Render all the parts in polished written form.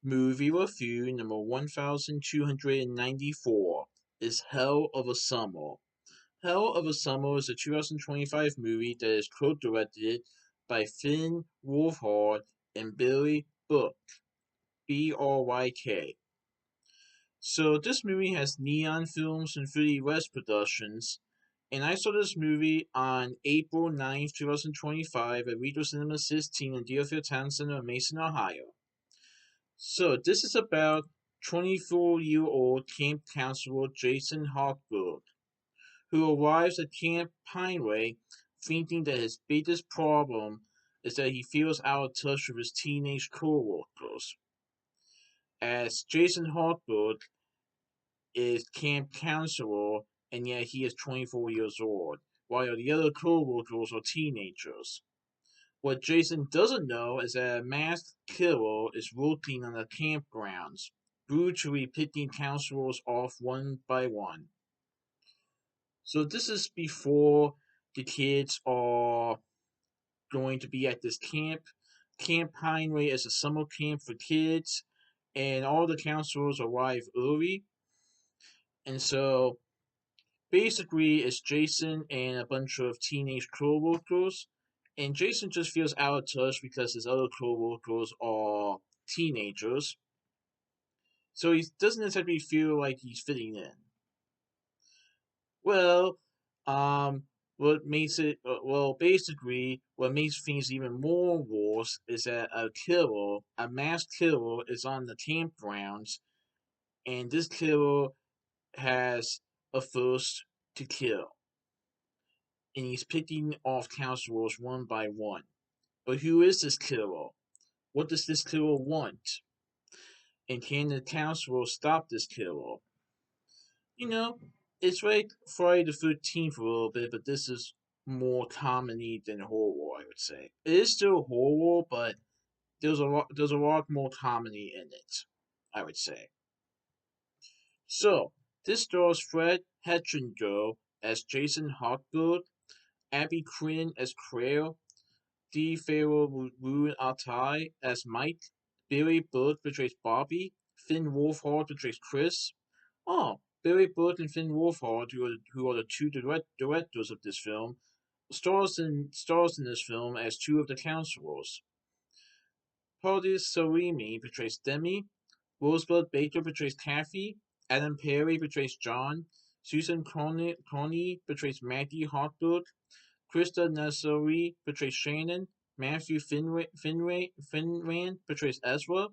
Movie review number 1294 is Hell of a Summer. Hell of a Summer is a 2025 movie that is co-directed by Finn Wolfhard and Billy Book, B-R-Y-K. So this movie has Neon Films and 3D West Productions, and I saw this movie on April 9th, 2025 at Regal Cinemas 16 in Deerfield Towne Center in Mason, Ohio. So this is about 24-year-old camp counselor Jason Hawkwood, who arrives at Camp Pineway thinking that his biggest problem is that he feels out of touch with his teenage co-workers. As Jason Hawkwood is camp counselor and yet he is 24 years old, while the other co-workers are teenagers. What Jason doesn't know is that a masked killer is rotating on the campgrounds, brutally picking counselors off one by one. So this is before the kids are going to be at this camp. Camp Pineway is a summer camp for kids, and all the counselors arrive early. And so basically, it's Jason and a bunch of teenage co-workers, and Jason just feels out of touch because his other co-workers are teenagers, so he doesn't exactly feel like he's fitting in. Well, um, basically, what makes things even more worse is that a masked killer, is on the campgrounds, and this killer has a thirst to kill, and he's picking off counselors one by one. But who is this killer? What does this killer want? And can the counselor stop this killer? You know, it's like Friday the 13th a little bit, but this is more comedy than horror, I would say. It is still horror, but there's a lot more comedy in it, I would say. So, this stars Fred Hetchinger as Jason Hawkwood, Abby Quinn as Claire, D. Farrell Atai as Mike, Billy Bird portrays Bobby, Finn Wolfhard portrays Chris. Oh, Billy Bird and Finn Wolfhard, who are the two directors of this film, stars in this film as two of the counselors. Pardis Sarimi portrays Demi, Rosebud Baker portrays Kathy, Adam Perry portrays John, Susan Coney portrays Maggie Hawkwood, Krista Nasseri portrays Shannon, Matthew Finran portrays Ezra,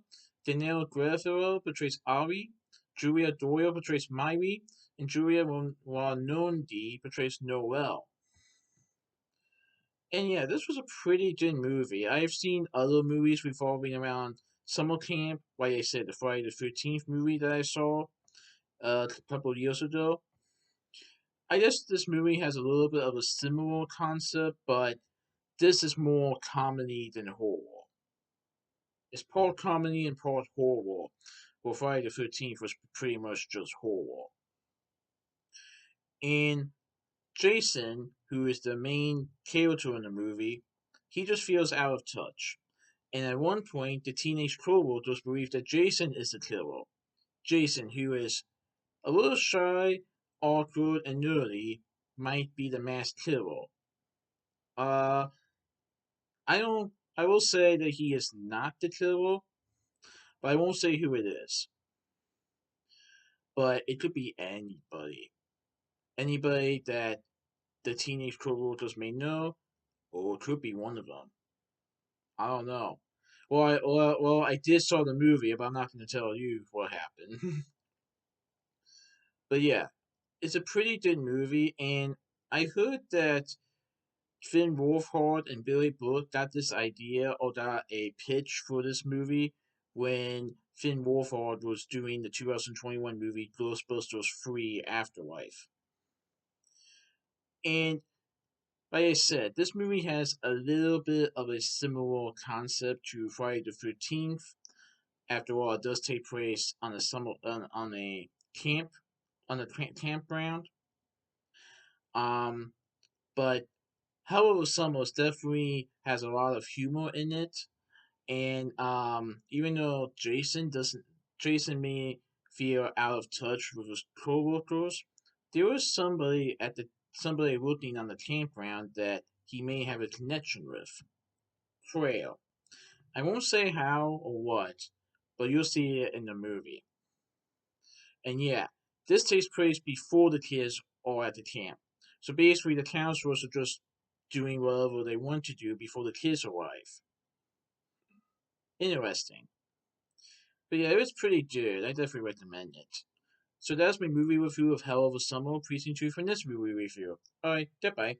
Danielle Guerrero portrays Ari, Julia Doyle portrays Myri, and Julia Wanondi portrays Noel. And yeah, this was a pretty good movie. I've seen other movies revolving around summer camp, like I said, the Friday the 13th movie that I saw a couple of years ago. I guess this movie has a little bit of a similar concept, but this is more comedy than horror. It's part comedy and part horror. Well, Friday the 13th was pretty much just horror. And Jason, who is the main character in the movie, he just feels out of touch. And at one point, the teenage co-workers believe that Jason is the killer. Jason, who is a little shy, awkward, and nerdy, might be the masked killer. Uh, I don't. I will say that he is not the killer, but I won't say who it is. But it could be anybody. Anybody that the teenage co-workers may know, or it could be one of them. I don't know. I did saw the movie, but I'm not going to tell you what happened. But yeah, it's a pretty good movie, and I heard that Finn Wolfhard and Billy Burke got this idea or got a pitch for this movie when Finn Wolfhard was doing the 2021 movie Ghostbusters 3 Afterlife. And like I said, this movie has a little bit of a similar concept to Friday the 13th. After all, it does take place on on a camp on a campground. Um, but Hell of a Summer definitely has a lot of humor in it, And even though Jason may feel out of touch with his coworkers, there was somebody working on the campground that he may have a connection with. Trail. I won't say how or what, but you'll see it in the movie. And yeah, this takes place before the kids are at the camp. So basically, the counselors are just doing whatever they want to do before the kids arrive. Interesting. But yeah, it was pretty good. I definitely recommend it. So that's my movie review of Hell of a Summer. Please enjoy for next movie review. Alright, goodbye.